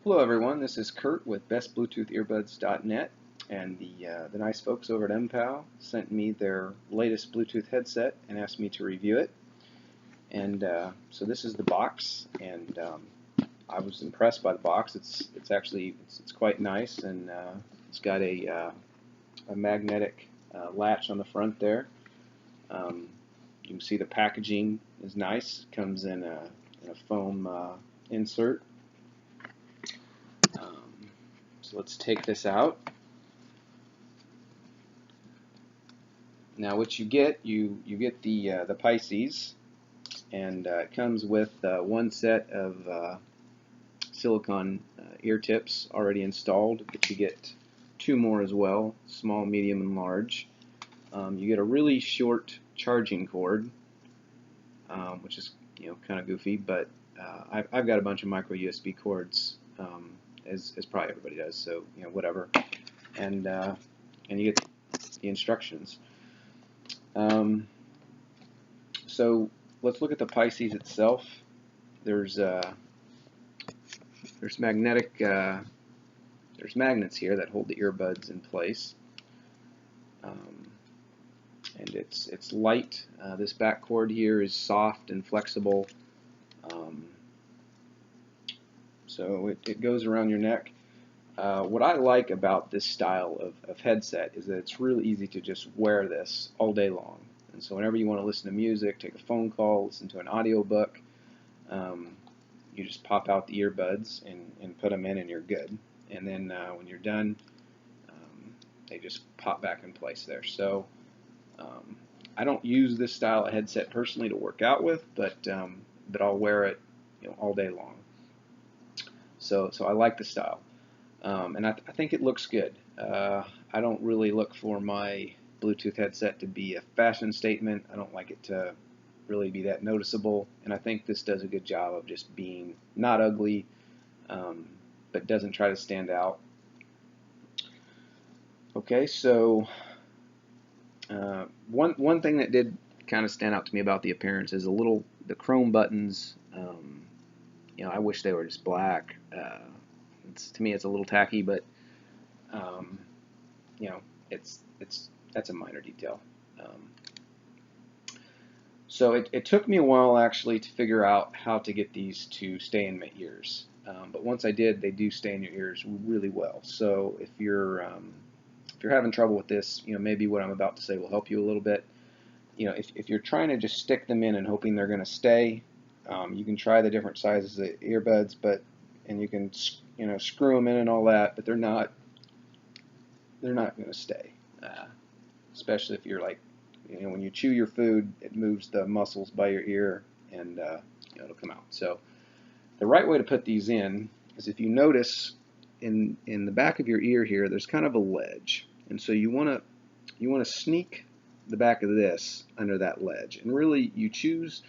Hello everyone, this is Kurt with bestbluetoothtearbuds.net, and the nice folks over at MPOW sent me their latest Bluetooth headset and asked me to review it. And so this is the box, and I was impressed by the box. It's quite nice, and it's got a magnetic latch on the front there. You can see the packaging is nice. Comes in a foam insert. So let's take this out. Now what you get the Pisces, and it comes with one set of silicone ear tips already installed, but you get two more as well, small, medium, and large. You get a really short charging cord, which is kind of goofy, but I've got a bunch of micro USB cords, as probably everybody does, so whatever. And you get the instructions. So let's look at the Pisces itself. There's magnets here that hold the earbuds in place, and it's light. This back cord here is soft and flexible, so it goes around your neck. What I like about this style of headset is that it's really easy to just wear this all day long. And so whenever you want to listen to music, take a phone call, listen to an audiobook, you just pop out the earbuds and put them in, and you're good. And then when you're done, they just pop back in place there. So I don't use this style of headset personally to work out with, but I'll wear it all day long. So I like the style. And I think it looks good. I don't really look for my Bluetooth headset to be a fashion statement. I don't like it to really be that noticeable, and I think this does a good job of just being not ugly, but doesn't try to stand out. Okay, so one thing that did kind of stand out to me about the appearance is the chrome buttons. I wish they were just black. To me, it's a little tacky, but that's a minor detail. So it took me a while actually to figure out how to get these to stay in my ears. But once I did, they do stay in your ears really well. So if you're having trouble with this, maybe what I'm about to say will help you a little bit. If you're trying to just stick them in and hoping they're going to stay, you can try the different sizes of earbuds, and you can screw them in and all that, but they're not going to stay. Especially if you're like, when you chew your food, it moves the muscles by your ear, and it'll come out. So the right way to put these in is, if you notice in the back of your ear here, there's kind of a ledge, and so you want to sneak the back of this under that ledge, and really you choose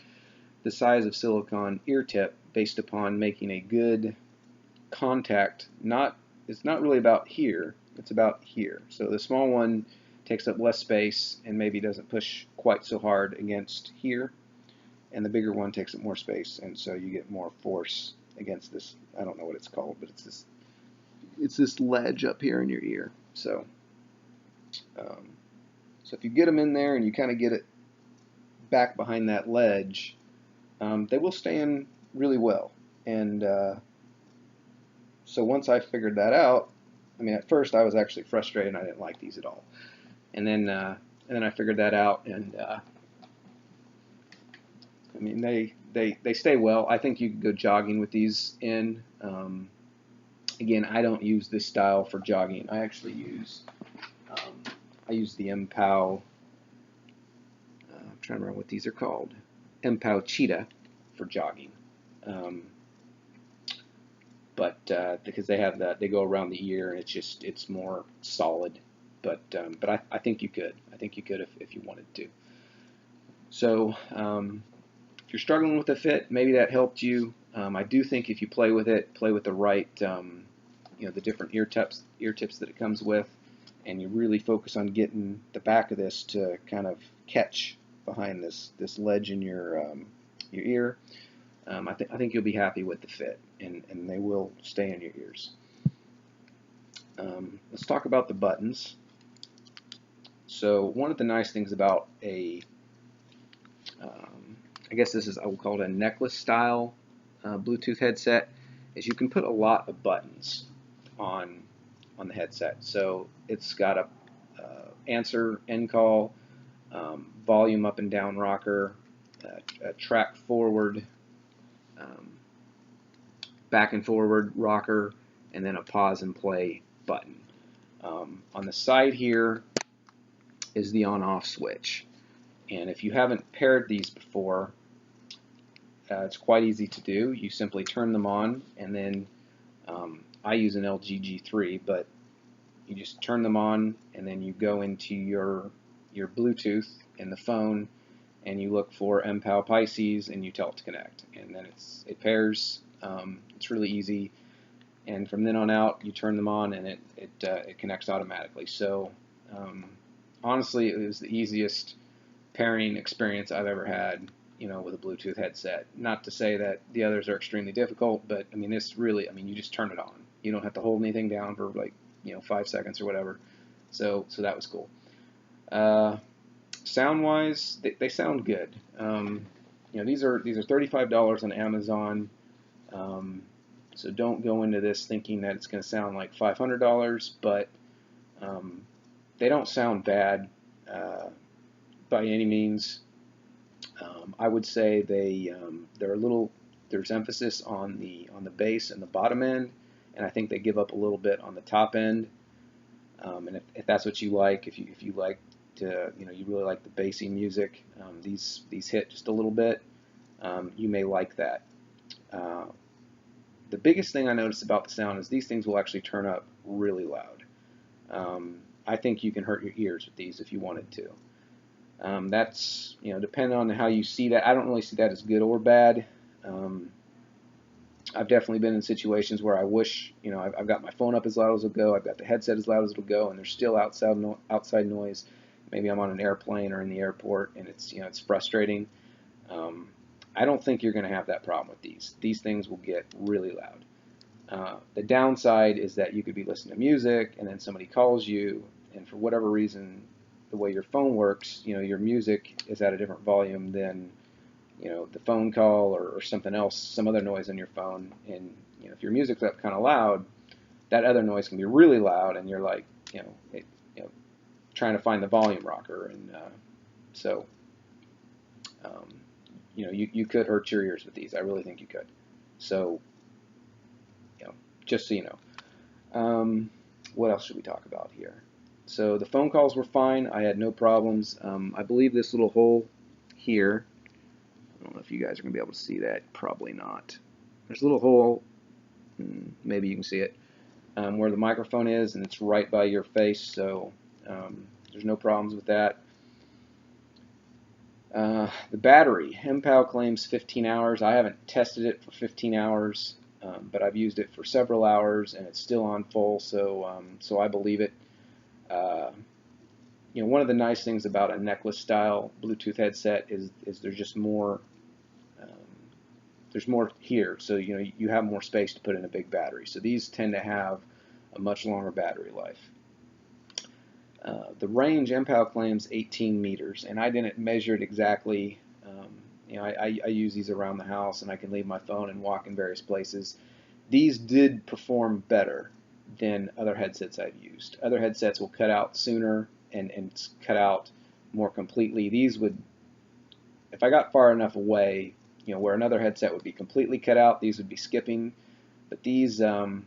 the size of silicone ear tip based upon making a good contact. It's not really about here, it's about here. So the small one takes up less space and maybe doesn't push quite so hard against here, and the bigger one takes up more space, and so you get more force against this. I don't know what it's called, but it's this ledge up here in your ear. So if you get them in there and you kind of get it back behind that ledge, they will stay in really well. And so once I figured that out, at first I was actually frustrated and I didn't like these at all. And then I figured that out, and they stay well. I think you could go jogging with these in. Again, I don't use this style for jogging. I actually use the MPOW. I'm trying to remember what these are called. MPOW Cheetah for jogging. But because they go around the ear, and it's more solid. But I think you could. I think you could if you wanted to. So if you're struggling with the fit, maybe that helped you. I do think if you play with the right, the different ear tips that it comes with, and you really focus on getting the back of this to kind of catch behind this ledge in your ear, I think you'll be happy with the fit, and they will stay in your ears. Let's talk about the buttons. So one of the nice things about I guess I will call it a necklace style Bluetooth headset, is you can put a lot of buttons on the headset. So it's got a answer, end call, volume up and down rocker, a track forward, back and forward rocker, and then a pause and play button. On the side here is the on-off switch. And if you haven't paired these before, it's quite easy to do. You simply turn them on, and then I use an LG G3, but you just turn them on, and then you go into your Bluetooth in the phone, and you look for MPOW Pisces, and you tell it to connect, and then it pairs. It's really easy, and from then on out, you turn them on, and it connects automatically. So honestly, it was the easiest pairing experience I've ever had, with a Bluetooth headset. Not to say that the others are extremely difficult, but I mean, this really, you just turn it on. You don't have to hold anything down for 5 seconds or whatever. So that was cool. Sound-wise, they sound good. These are $35 on Amazon. So don't go into this thinking that it's going to sound like $500, but they don't sound bad by any means. I would say they're a little. There's emphasis on the bass and the bottom end, and I think they give up a little bit on the top end. And if that's what you like, if you like to, you really like the bassy music, these hit just a little bit. You may like that. The biggest thing I noticed about the sound is these things will actually turn up really loud. I think you can hurt your ears with these if you wanted to. That's, depending on how you see that. I don't really see that as good or bad. I've definitely been in situations where I wish, I've got my phone up as loud as it'll go, I've got the headset as loud as it'll go, and there's still outside noise. Maybe I'm on an airplane or in the airport, and it's frustrating. I don't think you're going to have that problem with these. These things will get really loud. The downside is that you could be listening to music, and then somebody calls you, and for whatever reason, the way your phone works, your music is at a different volume than, the phone call or something else, some other noise on your phone. And, if your music's up kind of loud, that other noise can be really loud, and you're like, trying to find the volume rocker. And you could hurt your ears with these. I really think you could. So, just so you know. What else should we talk about here? So the phone calls were fine. I had no problems. I believe this little hole here, I don't know if you guys are going to be able to see that. Probably not. There's a little hole, maybe you can see it, where the microphone is, and it's right by your face, so there's no problems with that. The battery, MPOW claims 15 hours. I haven't tested it for 15 hours, but I've used it for several hours, and it's still on full, so I believe it. One of the nice things about a necklace-style Bluetooth headset is there's just more. There's more here, so you have more space to put in a big battery. So these tend to have a much longer battery life. The range, MPOW claims 18 meters, and I didn't measure it exactly. I use these around the house, and I can leave my phone and walk in various places. These did perform better than other headsets I've used. Other headsets will cut out sooner and cut out more completely. These would, if I got far enough away, where another headset would be completely cut out, these would be skipping. But these, MPOW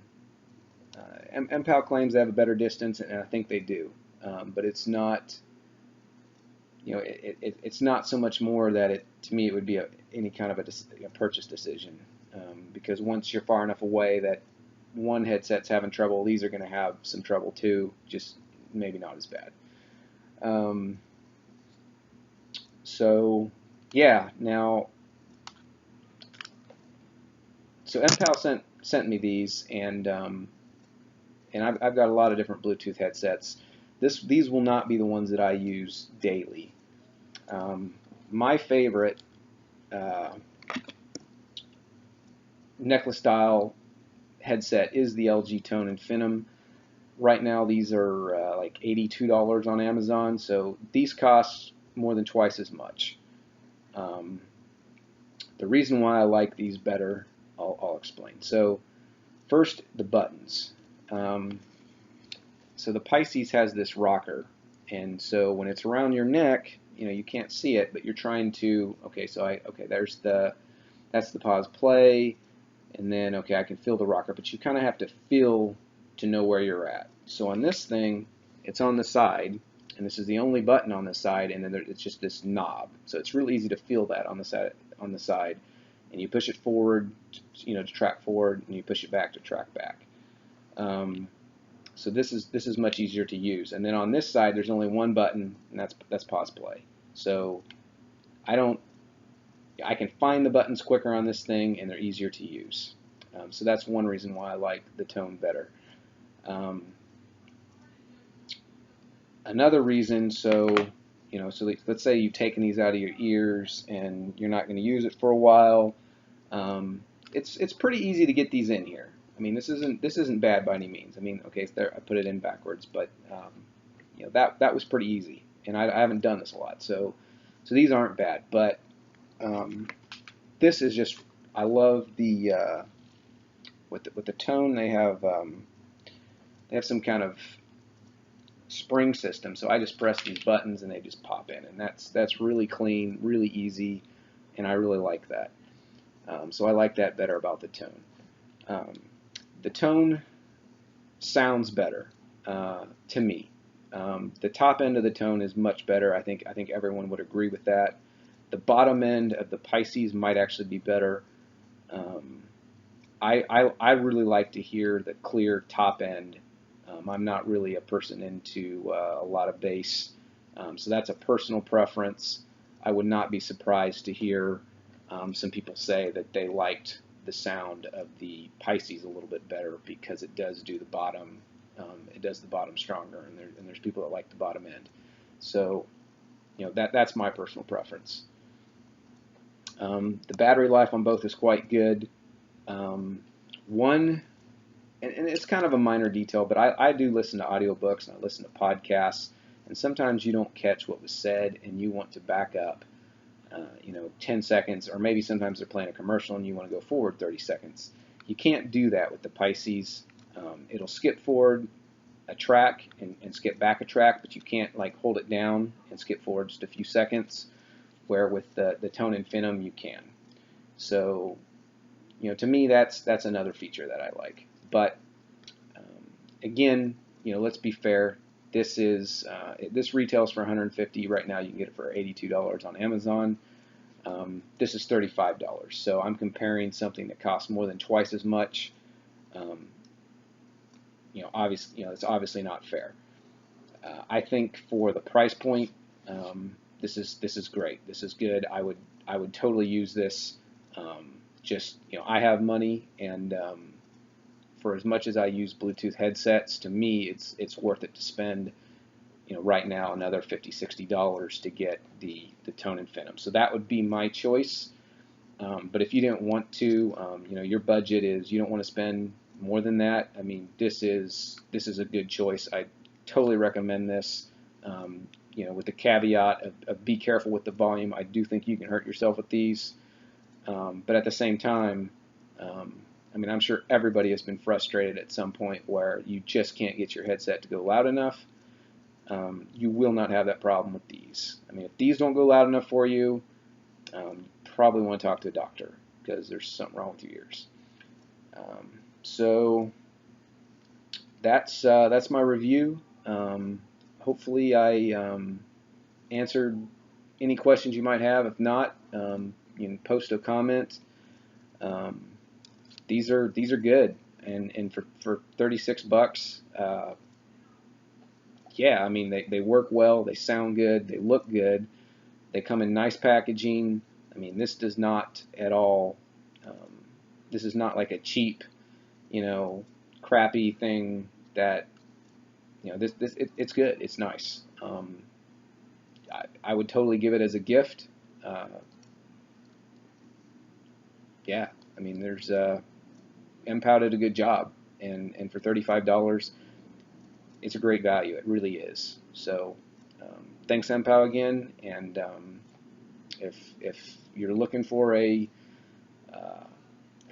claims they have a better distance, and I think they do. But it's not, it's not so much more that to me, it would be any kind of a purchase decision. Because once you're far enough away that one headset's having trouble, these are going to have some trouble too, just maybe not as bad. So yeah, now, so MPOW sent me these, and I've got a lot of different Bluetooth headsets. These will not be the ones that I use daily. My favorite necklace style headset is the LG Tone Infinitum. Right now these are like $82 on Amazon, so these cost more than twice as much. Um, the reason why I like these better, I'll explain. So first, the buttons. So the Pisces has this rocker, and so when it's around your neck, you can't see it, but you're trying to, okay, so that's the pause play, and then, okay, I can feel the rocker, but you kind of have to feel to know where you're at. So on this thing, it's on the side, and this is the only button on the side, and then it's just this knob. So it's real easy to feel that on the side, and you push it forward, to track forward, and you push it back to track back. So this is much easier to use. And then on this side, there's only one button, and that's pause play. So I can find the buttons quicker on this thing, and they're easier to use. So that's one reason why I like the Tone better. Another reason, so let's say you've taken these out of your ears and you're not going to use it for a while. It's pretty easy to get these in here. I mean, this isn't bad by any means. I mean, okay, so I put it in backwards, but that was pretty easy, and I haven't done this a lot, so these aren't bad. But this is just, I love the with the Tone. They have some kind of spring system, so I just press these buttons and they just pop in, and that's really clean, really easy, and I really like that. So I like that better about the Tone. The Tone sounds better to me. The top end of the Tone is much better. I think everyone would agree with that. The bottom end of the Pisces might actually be better. I really like to hear the clear top end. I'm not really a person into a lot of bass, so that's a personal preference. I would not be surprised to hear some people say that they liked the sound of the Pisces a little bit better because it does do the bottom. It does the bottom stronger, and there's people that like the bottom end. So, that's my personal preference. The battery life on both is quite good. One, and it's kind of a minor detail, but I do listen to audiobooks and I listen to podcasts, and sometimes you don't catch what was said and you want to back up 10 seconds, or maybe sometimes they're playing a commercial and you want to go forward 30 seconds. You can't do that with the Pisces. It'll skip forward a track and skip back a track, but you can't like hold it down and skip forward just a few seconds, where with the Tone Infinitum you can. So, to me that's another feature that I like. But again, let's be fair. This retails for $150 right now. You can get it for $82 on Amazon. This is $35, so I'm comparing something that costs more than twice as much. Obviously, it's obviously not fair. I think for the price point, this is great. This is good. I would totally use this. I have money, and for as much as I use Bluetooth headsets, to me it's worth it to spend right now another $50–$60 to get the Tone Infinitum. So that would be my choice. But if you didn't want to, your budget is, you don't want to spend more than that, I mean, this is a good choice. I totally recommend this. With the caveat of be careful with the volume. I do think you can hurt yourself with these. But at the same time, I'm sure everybody has been frustrated at some point where you just can't get your headset to go loud enough. You will not have that problem with these. If these don't go loud enough for you, you probably want to talk to a doctor because there's something wrong with your ears. So that's my review. Hopefully I answered any questions you might have. If not, you can post a comment. These are good, and for $36, yeah, they work well, they sound good, they look good, they come in nice packaging. This does not at all. This is not like a cheap, crappy thing that. It's good. It's nice. I would totally give it as a gift. Yeah, MPOW did a good job, and for $35, it's a great value. It really is. So thanks MPOW again, and if you're looking for a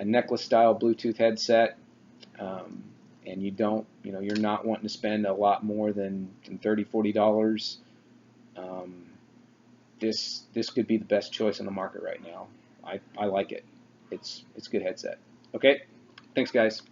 necklace style Bluetooth headset, and you're not wanting to spend a lot more than $30–40, this could be the best choice in the market right now. I like it. It's a good headset. Okay, thanks guys.